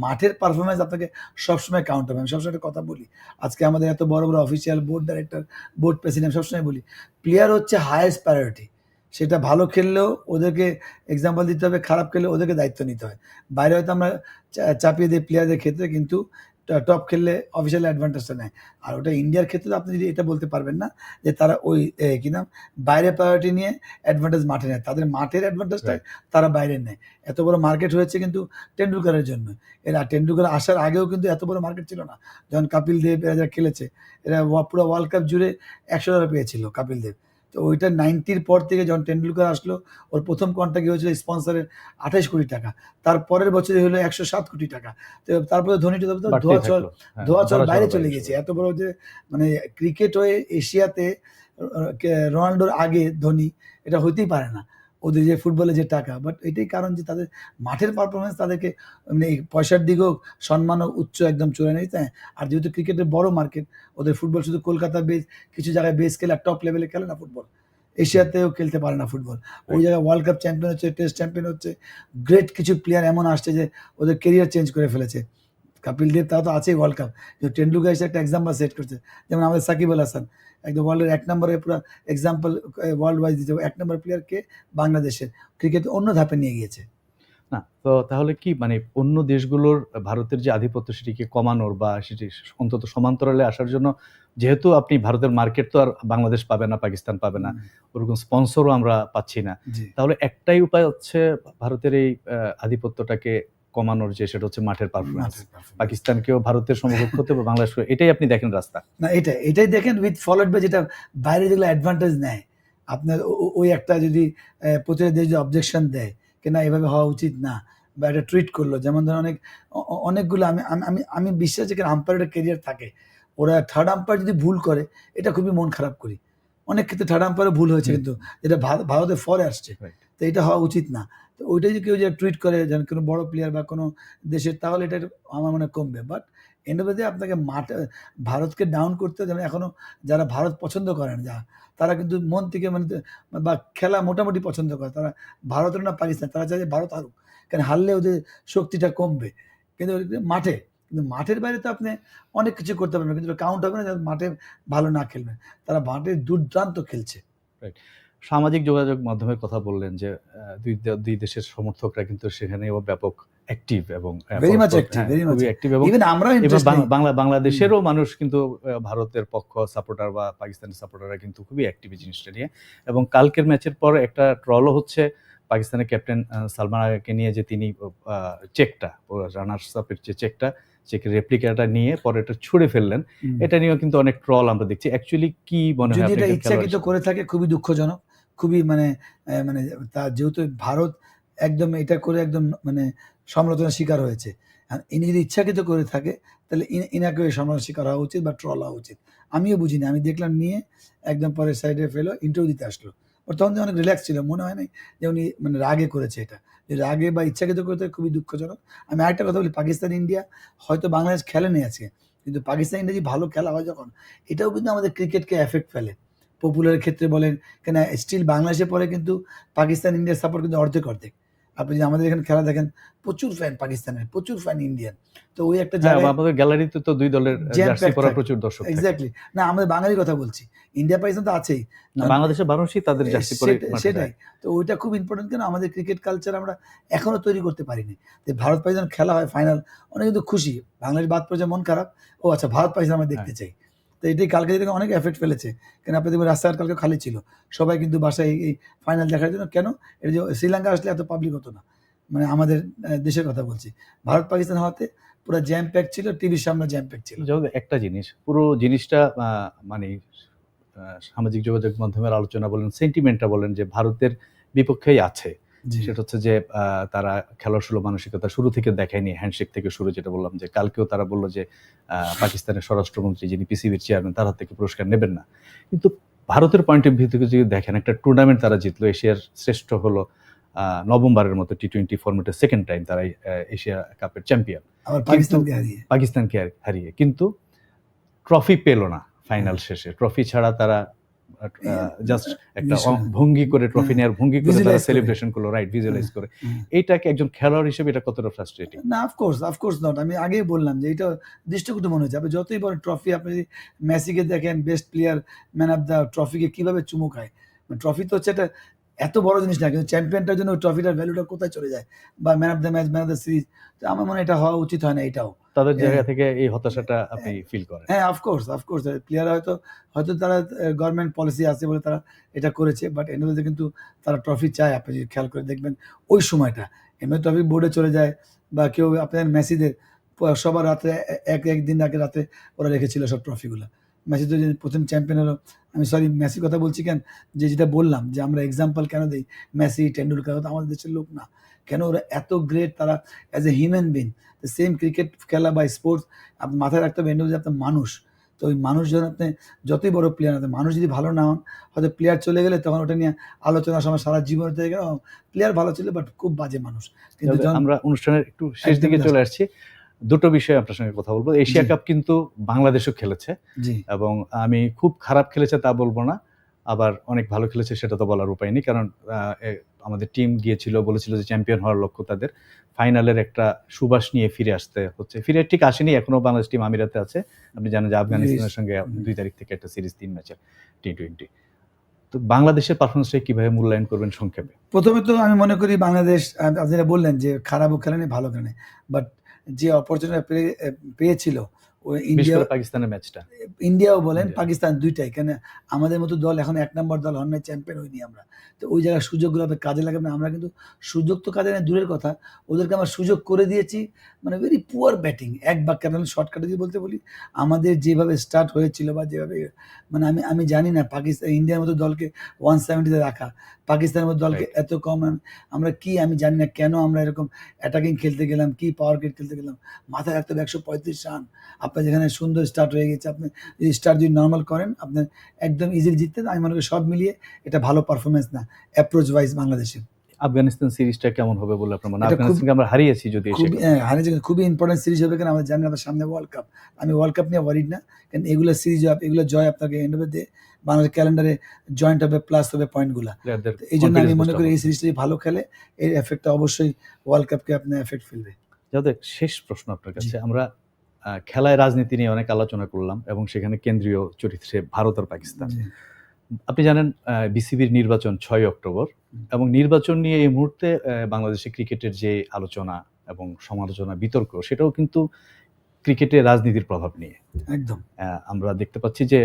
মাঠের পারফরম্যান্স আপনাকে সবসময় কাউন্ট হবে। আমি সবসময় একটা কথা বলি। আজকে আমাদের এত বড় official, board director, board president সবসময় বলি, প্লেয়ার হচ্ছে হাইয়েস্ট প্রায়োরিটি। সেটা ভালো খেললেও ওদেরকে এক্সাম্পল দিতে হবে, খারাপ খেললেও ওদেরকে দায়িত্ব নিতে হয়। বাইরে হয়তো আমরা চাপিয়ে দেই প্লেয়ারদের ক্ষেত্রে, কিন্তু টপ খেললে অফিসিয়াল অ্যাডভান্টেজটা নেয়। আর ওটা ইন্ডিয়ার ক্ষেত্রে তো আপনি যদি এটা বলতে পারবেন না যে তারা ওই কি নাম বাইরে প্রায়োরিটি নিয়ে অ্যাডভান্টেজ মাঠে নেয়, তাদের মাঠের অ্যাডভান্টেজটা তারা বাইরে নেয়। এত বড় মার্কেট হয়েছে কিন্তু টেন্ডুলকারের জন্য। এরা টেন্ডুলকার আসার আগেও কিন্তু এত বড় মার্কেট ছিল না। যখন কপিল দেব এরা যারা খেলেছে, এরা পুরো ওয়ার্ল্ড কাপ জুড়ে 100 পেয়েছিল কপিল দেব। তো ওইটা 90-র পর থেকে যখন টেন্ডুলকার আসলো, ওর প্রথম কন্ট্রাক্ট হয়েছিল স্পন্সরের 28 কোটি টাকা, তার পরের বছরে হলো 107 কোটি টাকা। তো তারপরে ধোনি তো ধোয়া চল বাইরে চলে গেছে। এত বড় যে মানে ক্রিকেট হয়ে এশিয়াতে রোনাল্ডোর আগে ধোনি, এটা হইতেই পারে না ওদের যে ফুটবলে যে টাকা। বাট এটাই কারণ যে তাদের মাঠের পারফরমেন্স তাদেরকে মানে পয়সার দিকেও সম্মান উচ্চ একদম চলে নেই, তাই। আর যেহেতু ক্রিকেটের বড় মার্কেট, ওদের ফুটবল শুধু কলকাতা বেস, কিছু জায়গায় বেস খেলে, টপ লেভেলে খেলে না ফুটবল, এশিয়াতেও খেলতে পারে না ফুটবল। ওই জায়গায় ওয়ার্ল্ড কাপ চ্যাম্পিয়ন হচ্ছে, টেস্ট চ্যাম্পিয়ন হচ্ছে, গ্রেট কিছু প্লেয়ার এমন আসছে যে ওদের কেরিয়ার চেঞ্জ করে ফেলেছে। কপিল দেব তাও তো আছেই ওয়ার্ল্ড কাপ, টেন্ডুলকার এসে একটা এক্সাম্পল সেট করছে। যেমন আমাদের সাকিব আল হাসান একদম ওয়ার্ল্ডের 1 নম্বরে পুরো এক্সাম্পল ওয়ার্ল্ড ওয়াইজ দিতে, 1 নম্বর প্লেয়ারকে বাংলাদেশের ক্রিকেট অন্য ধাপে নিয়ে গিয়েছে। না, তো তাহলে কি মানে অন্য দেশগুলোর ভারতের যে আধিপত্য সেটিকে কমানোর বা সেটি অন্তত সমান্তরালে আসার জন্য, যেহেতু আপনি ভারতের মার্কেট তো আর বাংলাদেশ পাবে না, পাকিস্তান পাবে না, ওরকম স্পন্সরও আমরা পাচ্ছি না, তাহলে একটাই উপায় হচ্ছে ভারতের এই আধিপত্যটাকে কমানোর, যে সেটা হচ্ছে মাঠের পারফরমেন্স। পাকিস্তানকেও ভারতের সমকক্ষ হতে হবে, বাংলাদেশ, এটাই আপনি দেখেন রাস্তা। না, এটাই দেখেন উইথ ফলোড বাই যেটা বাইরে যেগুলো অ্যাডভান্টেজ নেয় আপনার, ওই একটা যদি প্রতিটা দেশ যদি অবজেকশন দেয় কিনা এভাবে হওয়া উচিত না, বা একটা টুইট করলো, যেমন ধরুন অনেকগুলো আমি আমি আমি বিশ্বাস যে আম্পায়ারের কেরিয়ার থাকে, ওরা থার্ড আম্পায়ার যদি ভুল করে এটা খুবই মন খারাপ করি। অনেক ক্ষেত্রে থার্ড আম্পায়ারে ভুল হয়েছে কিন্তু যেটা ভারতের ফরে আসছে, তো এটা হওয়া উচিত না। তো ওইটা যদি কেউ যে টুইট করে যেন কোনো বড় প্লেয়ার বা কোনো দেশের, তাহলে এটা আমার মনে কমবে। But end of the day আপনাকে মাঠে ভারতকে ডাউন করতে, যেমন এখনো যারা ভারত পছন্দ করেন তারা কিন্তু মন থেকে মানে বা খেলা মোটামুটি পছন্দ করে, তারা ভারতের না পাকিস্তান, তারা চায় যে ভারত হারুক, কারণ হারলে ওদের শক্তিটা কমবে। কিন্তু মাঠের বাইরে তো আপনি অনেক কিছু করতে পারবেন, কিন্তু কাউন্ট হবে না যারা মাঠে ভালো না খেলবেন। তারা মাঠে দুর্দান্ত খেলছে। সামাজিক যোগাযোগ মাধ্যমের কথা বললেন যে দুই দেশের সমর্থকরা কিন্তু সেখানেও ব্যাপক অ্যাক্টিভ এবং ভেরি মাচ অ্যাক্টিভ, এবং ইভেন আমরাও বাংলাদেশেরও মানুষ কিন্তু ভারতের পক্ষ সাপোর্টার বা পাকিস্তানের সাপোর্টাররা কিন্তু খুবই অ্যাক্টিভ এই জিনিসটা নিয়ে। এবং কালকের ম্যাচের পর একটা ট্রলও হচ্ছে পাকিস্তানের ক্যাপ্টেন সালমান আগাকে নিয়ে, যে তিনি চেকটা, রানার্স আপের যে চেকের রেপ্লিকাটা নিয়ে পরে এটা ছুঁড়ে ফেললেন, এটা নিয়েও কিন্তু অনেক ট্রল আমরা দেখছি। অ্যাকচুয়ালি কি মনে হয়, যদি এটা ইচ্ছাকৃত করে থাকে খুবই দুঃখজনক, খুবই মানে তা যেহেতু ভারত একদম এটা করে একদম মানে সমালোচনার শিকার হয়েছে, ইনি যদি ইচ্ছাকৃত করে থাকে তাহলে ইনাকেও এই সমালোচনার শিকার হওয়া উচিত বা ট্রল হওয়া উচিত। আমিও বুঝিনি, আমি দেখলাম নিয়ে একদম পরে সাইডে ফেলো, ইন্টারভিউ দিতে আসলো। ওর তখন অনেক রিল্যাক্স ছিল, মনে হয় নাই যে উনি মানে রাগে করেছে। এটা যে রাগে বা ইচ্ছাকৃত করে থাকে খুবই দুঃখজনক। আমি আরেকটা কথা বলি, পাকিস্তান ইন্ডিয়া হয়তো বাংলাদেশ খেলেনি আজকে, কিন্তু পাকিস্তান ইন্ডিয়া যদি ভালো খেলা হয় যখন, এটাও কিন্তু আমাদের ক্রিকেটকে এফেক্ট ফেলে। পপুলারের ক্ষেত্রে বলেন কেন, স্টিল বাংলাদেশে পরে কিন্তু পাকিস্তান ইন্ডিয়ার সাপোর্ট কিন্তু অর্ধেক। আপনি যদি আমাদের এখানে খেলা দেখেন, প্রচুর ফ্যান পাকিস্তানের, প্রচুর ফ্যান ইন্ডিয়ান। তো ওই একটা জায়গায় আমাদের গ্যালারিতে তো দুই দলের জার্সি পরা প্রচুর দর্শক। এক্স্যাক্টলি, না আমাদের বাঙালির কথা বলছি, ইন্ডিয়া পাকিস্তান তো আছেই, বাংলাদেশের মানুষই তাদের জার্সি পরে, সেটাই তো ওইটা খুব ইম্পর্টেন্ট। কেন আমাদের ক্রিকেট কালচার আমরা এখনো তৈরি করতে পারিনি। তো ভারত পাকিস্তান খেলা হয় ফাইনাল, অনেক কিন্তু খুশি, বাংলাদেশ বাদ পড়ে মন খারাপ, ও আচ্ছা ভারত পাকিস্তান আমরা দেখতে চাই। তো এটাই কালকে থেকে অনেক এফেক্ট ফেলেছে। কেন আপনি দেখবেন রাস্তাঘাট কালকে খালি ছিল, সবাই কিন্তু বাসায় এই ফাইনাল দেখার জন্য। কেন, এটা যে শ্রীলঙ্কা আসলে এত পাবলিক হতো না, মানে আমাদের দেশের কথা বলছি, ভারত পাকিস্তান হওয়াতে পুরো জ্যাম প্যাক ছিল, টিভির সামনে জ্যাম প্যাক ছিল। একটা জিনিস, পুরো জিনিসটা মানে সামাজিক যোগাযোগ মাধ্যমের আলোচনা বলেন, সেন্টিমেন্টটা বলেন, যে ভারতের বিপক্ষেই আছে। সেটা হচ্ছে যে তারা খেলার সুলভ মানসিকতা শুরু থেকে দেখায়নি, হ্যান্ডশেক থেকে শুরু, যেটা বললাম যে কালকেও তারা বললো যে পাকিস্তানের স্বরাষ্ট্রমন্ত্রী যিনি পিসিবির চেয়ারম্যান, তার হাত থেকে পুরস্কার নেবেন না। কিন্তু ভারতের পয়েন্ট অফ ভিউ থেকে যদি দেখেন, একটা টুর্নামেন্ট তারা জিতলো, এশিয়ার শ্রেষ্ঠ হলো, নবমবারের মতো টি20 ফরম্যাটে সেকেন্ড টাইম তারা এশিয়া কাপের চ্যাম্পিয়ন, পাকিস্তানকে হারিয়ে, কিন্তু ট্রফি পেল না ফাইনাল শেষে। ট্রফি ছাড়া তারা জাস্ট একটা ভঙ্গি করে, ট্রফি নেওয়ার ভঙ্গি করে তারা সেলিব্রেশন করলো, রাইট, ভিজুয়ালাইজ করে। এইটাকে একজন খেলোয়াড় হিসেবে এটা কতটা ফ্রাস্ট্রেটিং? না, অফকোর্স নট। আমি আগেই বললাম যে এটা দৃষ্টিকটু মনে হচ্ছে। আপনি যতই বড় ট্রফি, আপনি যদি মেসিকে দেখেন, best player, man of the ট্রফিকে কিভাবে চুমু খায়, ট্রফি তো হচ্ছে একটা এত বড় জিনিস না, কিন্তু চ্যাম্পিয়নটার জন্য ট্রফিটার ভ্যালুটা কোথায় চলে যায়, বা man of the match, man of the series. তো আমার মনে হয় এটা হওয়া উচিত হয় না এটাও। তাদের হ্যাঁ, জায়গা থেকে এই হতাশাটা আপনি ফিল করেন? হ্যাঁ, অফকোর্স, অফকোর্স। প্লেয়ার হয়তো হয়তো তারা গভর্নমেন্ট পলিসি আছে বলে তারা এটা করেছে। But end of the day কিন্তু তারা ট্রফি চায়। আপনি যদি খেয়াল করে দেখবেন ওই সময়টা এমনি ট্রফি বোর্ডে চলে যায়, বা কেউ আপনার মেসিদের সবার রাত্রে একদিন আগে রাতে ওরা রেখেছিল সব ট্রফিগুলো। মেসি তো যে প্রথম চ্যাম্পিয়ন হলো, আমি সরি মেসির কথা বলছি কেন, যেটা বললাম যে আমরা এক্সাম্পল কেন দিই, মেসি, টেন্ডুলকার তো আমাদের দেশের লোক না। কেন ওরা এত গ্রেট, তারা as a human being, same cricket খেলা বা স্পোর্টস আপনি মাথায় রাখতে হবে এন্ড অফ দ্য ডে আপনার মানুষ। তো ওই মানুষ যখন আপনি যতই বড় প্লেয়ার হতে, মানুষ যদি ভালো না হন, হয়তো প্লেয়ার চলে গেলে তখন ওটা নিয়ে আলোচনার সময় সারা জীবন হতে গেলে প্লেয়ার ভালো ছিল বাট খুব বাজে মানুষ। কিন্তু তবে যখন আমরা অনুষ্ঠানের একটু শেষ একদম দিকে last, চলে আসছি। দুটো বিষয়ে আপনার সঙ্গে কথা বলবো। এশিয়া জি। কাপ কিন্তু বাংলাদেশও খেলেছে জি, এবং আমি খুব খারাপ খেলেছে তা বলবো না, আবার অনেক ভালো খেলেছে সেটা তো বলার উপায় নেই। কারণ আমাদের টিম গিয়েছিল, বলেছিল যে চ্যাম্পিয়ন হওয়ার লক্ষ্য তাদের। ফাইনালের একটা সুবাস নিয়ে ফিরে আসতে হচ্ছে। ফিরে ঠিক আসেনি, এখনো বাংলাদেশ টিম আমিরাতে আছে। আপনি জানেন যে আফগানিস্তানের সঙ্গে ২ তারিখ থেকে একটা সিরিজ ৩ ম্যাচের টি-20। তো বাংলাদেশের পারফরম্যান্সটা কিভাবে মূল্যায়ন করবেন সংক্ষেপে? প্রথমে তো আমি মনে করি বাংলাদেশ, আপনি যেটা বললেন যে খারাপও খেলেনি, ভালো খেলেনি। বাট যে অপরচুনিটি পেয়েছিল ও বিশেষ ইন্ডিয়া, করে পাকিস্তানের ম্যাচটা। ইন্ডিয়াও বলেন, ইন্ডিয়া। পাকিস্তান ২ টাই। কেন আমাদের মতো দল এখন ১ নম্বর দল হন নাই, চ্যাম্পিয়ন হইনি আমরা। তো ওই জায়গায় সুযোগগুলো আপনি কাজে লাগাবেন না। আমরা কিন্তু সুযোগ তো কাজে নেই দূরের কথা, ওদেরকে আমরা সুযোগ করে দিয়েছি। মানে ভেরি পুয়ার ব্যাটিং। এক বাক্যে আপনাকে শর্টকাটে যদি বলতে বলি, আমাদের যেভাবে স্টার্ট হয়েছিল বা যেভাবে, মানে আমি আমি জানি না ইন্ডিয়ার মতো দলকে 170 তে রাখা, পাকিস্তানের মতো দলকে রাইট। এত কম আমরা কি, আমি জানি না কেন আমরা এরকম অ্যাটাকিং খেলতে গেলাম, কি পাওয়ার ক্রিকেট খেলতে গেলাম। মাথায় রাখতে হবে ১৩৫ রান। আপনার যেখানে সুন্দর স্টার্ট হয়ে গেছে, আপনি যদি স্টার্ট যদি নরমাল করেন, আপনার একদম ইজিলি জিততেন। আমি মনে করি সব মিলিয়ে এটা ভালো পারফরম্যান্স না অ্যাপ্রোচ ওয়াইজ বাংলাদেশের। আফগানিস্তান সিরিজটা কেমন হবে বলে আপনার মনে হয়? এটা খুব আফগানিস্তানকে আমরা হারিয়েছি যদি এশিয়া খুবই কাপে। হারিয়ে যাবে, খুবই ইম্পর্টেন্ট সিরিজ হবে। কারণ আমরা জানি আমাদের সামনে ওয়ার্ল্ড কাপ। আমি ওয়ার্ল্ড কাপ নিয়ে ওয়ারিড না। কারণ এগুলো সিরিজ, এগুলো জয় আপনাকে end of the day Bangladesh ক্যালেন্ডারে জয়েন্ট হবে, প্লাস হবে পয়েন্টগুলা। প্লেয়ারদের তো এইজন্য আমি কনফিডেন্স মনে বুস্ট করি হবে। এই সিরিজটা যদি ভালো খেলে, এর এফেক্টটা অবশ্যই ওয়ার্ল্ড কাপকে আপনার এফেক্ট ফেলবে। যাদের শেষ প্রশ্ন আপনার জি, কাছে, আমরা খেলায় রাজনীতি নিয়ে অনেক আলোচনা করলাম এবং সেখানে কেন্দ্রীয় চরিত্রে ভারত আর পাকিস্তান। জি, আপনি জানেন বিসিবির নির্বাচন ৬ অক্টোবর হুম, এবং নির্বাচন নিয়ে এই মুহূর্তে বাংলাদেশে ক্রিকেটের যে আলোচনা এবং সমালোচনা, বিতর্ক, সেটাও কিন্তু ক্রিকেটে রাজনীতির প্রভাব নিয়ে। একদম। আমরা দেখতে পাচ্ছি যে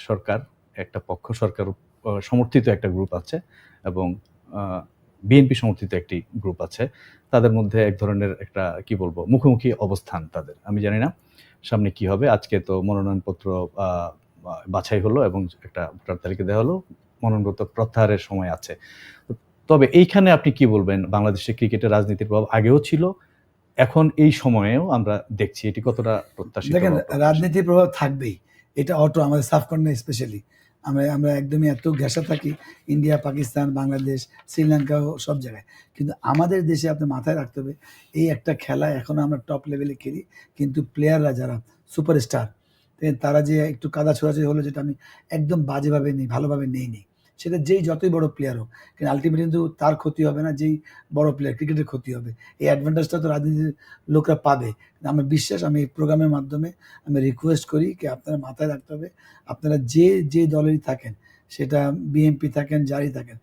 সরকার, একটা পক্ষ সরকার সমর্থিত একটা গ্রুপ আছে এবং বিএনপি সমর্থিত একটি গ্রুপ আছে। তাদের মধ্যে এক ধরনের একটা কি বলবো মুখোমুখি অবস্থান তাদের। আমি জানি না সামনে কি হবে। আজকে তো মনোনয়নপত্র আ বা বাছাই হলো এবং একটা ভোটার তালিকা দেওয়া হলো। মনোনয়নপত্র প্রত্যাহারের সময় আছে। তবে এইখানে আপনি কি বলবেন, বাংলাদেশে ক্রিকেটের রাজনীতির প্রভাব আগেও ছিল, এখন এই সময়েও আমরা দেখছি, এটি কতটা প্রত্যাশিত দেখেন, বা প্রত্যাশিত? রাজনীতির প্রভাব থাকবেই। এটা অটো আমাদের সাবকন্টিনেন্ট স্পেশালি। আমরা আমরা একদমই এত ঘেঁষা থাকি ইন্ডিয়া, পাকিস্তান, বাংলাদেশ, শ্রীলঙ্কা সব জায়গায়। কিন্তু আমাদের দেশে আপনি মাথায় রাখতে হবে, এই একটা খেলা এখনো আমরা টপ লেভেলে খেলি। কিন্তু প্লেয়াররা যারা সুপারস্টার, তারা যে একটু কাদা ছোড়াছুড়ি হলো, যেটা আমি একদম বাজেভাবে নেই, ভালোভাবে নেইনি। সেটা যেই যতই বড় প্লেয়ার হোক। কিন্তু আল্টিমেটলি কিন্তু তার ক্ষতি হবে না, যেই বড় প্লেয়ার, ক্রিকেটের ক্ষতি হবে। এই অ্যাডভান্টেজটা তো রাজনীতির লোকরা পাবে। আমার বিশ্বাস, আমি এই প্রোগ্রামের মাধ্যমে আমি রিকোয়েস্ট করি কি আপনারা মাথায় রাখতে হবে, আপনারা যে দলেরই থাকেন, সেটা বিএনপি থাকেন, যারই থাকেন,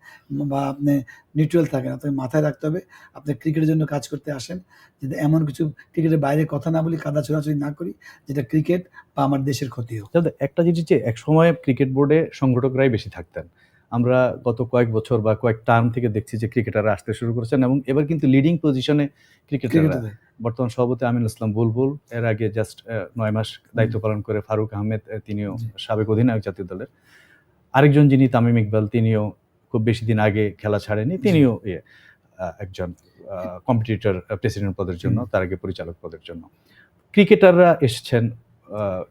বা আপনি নিউট্রাল থাকেন, আপনাকে মাথায় রাখতে হবে আপনি ক্রিকেটের জন্য কাজ করতে আসেন। যদি এমন কিছু ক্রিকেটের বাইরে কথা না বলি, কাদা ছোড়াছুড়ি না করি, যেটা ক্রিকেট বা আমার দেশের ক্ষতি হোক। তবে একটা জিনিস, যে একসময় ক্রিকেট বোর্ডে সংগঠকরাই বেশি থাকতেন। আমরা গত কয়েক বছর বা কয়েক টার্ম থেকে দেখছি যে ক্রিকেটাররা আসতে শুরু করেছেন এবং এবার কিন্তু লিডিং পজিশনে ক্রিকেটাররা। ক্রিকেটারদের বর্তমান সভাপতি আমিনুল ইসলাম বুলবুল, এর আগে জাস্ট ৯ মাস দায়িত্ব পালন করে ফারুক আহমেদ, তিনিও জি, সাবেক অধিনায়ক জাতীয় দলের। আরেকজন যিনি তামিম ইকবাল, তিনিও খুব বেশি দিন আগে খেলা ছাড়েনি, জি, তিনিও একজন কম্পিটিটর প্রেসিডেন্ট পদের জন্য, হুম। তার আগে পরিচালক পদের জন্য। ক্রিকেটাররা এসছেন,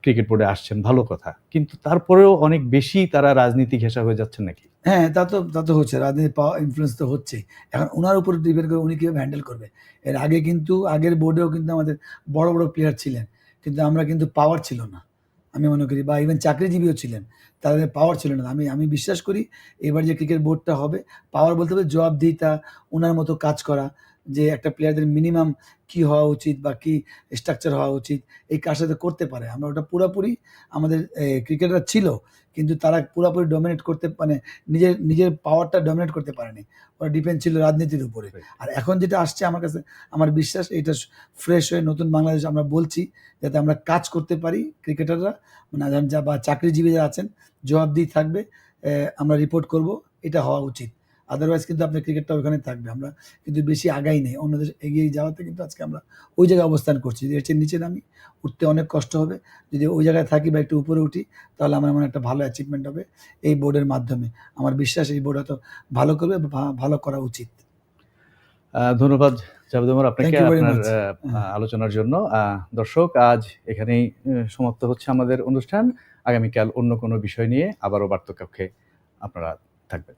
ক্রিকেট বোর্ডে আসছেন, ভালো কথা। কিন্তু তারপরেও অনেক বেশি তারা রাজনীতি ঘেঁষা হয়ে যাচ্ছেন নাকি? হ্যাঁ, তা তো হচ্ছে। রাজনীতির পাওয়ার ইনফ্লুয়েন্স তো হচ্ছেই। এখন উনার উপর ডিপেন্ড করে উনি কিভাবে হ্যান্ডেল করবে। এর আগে কিন্তু আগের বোর্ডেও কিন্তু আমাদের বড় প্লেয়ার ছিলেন। কিন্তু আমরা কিন্তু পাওয়ার ছিল না। আমি মনে করি, বা ইভেন চাকরিজীবীও ছিলেন। তাদের পাওয়ার ছিল না। আমি বিশ্বাস করি এবার যে ক্রিকেট বোর্ডটা হবে, পাওয়ার বলতে হবে জবাবদিহিতা, উনার মতো কাজ করা। যে একটা প্লেয়ারদের মিনিমাম কি হওয়া উচিত বা কি স্ট্রাকচার হওয়া উচিত, এই কাজটা যাতে করতে পারে। আমরা ওটা পুরোপুরি আমাদের ক্রিকেটার ছিল, কিন্তু তারা পুরোপুরি ডমিনেট করতে মানে নিজের পাওয়ারটা ডমিনেট করতে পারেনি। ওরা ডিপেন্ড ছিল রাজনীতির উপরে। আর এখন যেটা আসছে আমার কাছে, আমার বিশ্বাস এটা ফ্রেশ হয়ে নতুন বাংলাদেশ আমরা বলছি, যাতে আমরা কাজ করতে পারি ক্রিকেটাররা, মানে বা চাকরিজীবী যারা আছেন জবাবদিহি থাকবে, আমরা রিপোর্ট করব, এটা হওয়া উচিত। আদারওয়াইজ কিন্তু আপনার ক্রিকেটটা ওখানে থাকবে। আমরা কিন্তু বেশি আগাই নেই, অন্য দেশ এগিয়ে যাওয়াতে কিন্তু আজকে আমরা ওই জায়গায় অবস্থান করছি। যদি এর চেয়ে নিচে নামি, উঠতে অনেক কষ্ট হবে। যদি ওই জায়গায় থাকি বা একটু উপরে উঠি, তাহলে আমার মনে হয় একটা ভালো অ্যাচিভমেন্ট হবে এই বোর্ডের মাধ্যমে। আমার বিশ্বাস এই বোর্ড হয়তো ভালো করবে বা ভালো করা উচিত। ধন্যবাদ জাভেদ ওমর আপনাকে Thank you very আপনার much. আলোচনার জন্য। দর্শক, আজ এখানেই সমাপ্ত হচ্ছে আমাদের অনুষ্ঠান। আগামীকাল অন্য কোনো বিষয় নিয়ে আবারও বার্তাকক্ষে আপনারা থাকবেন।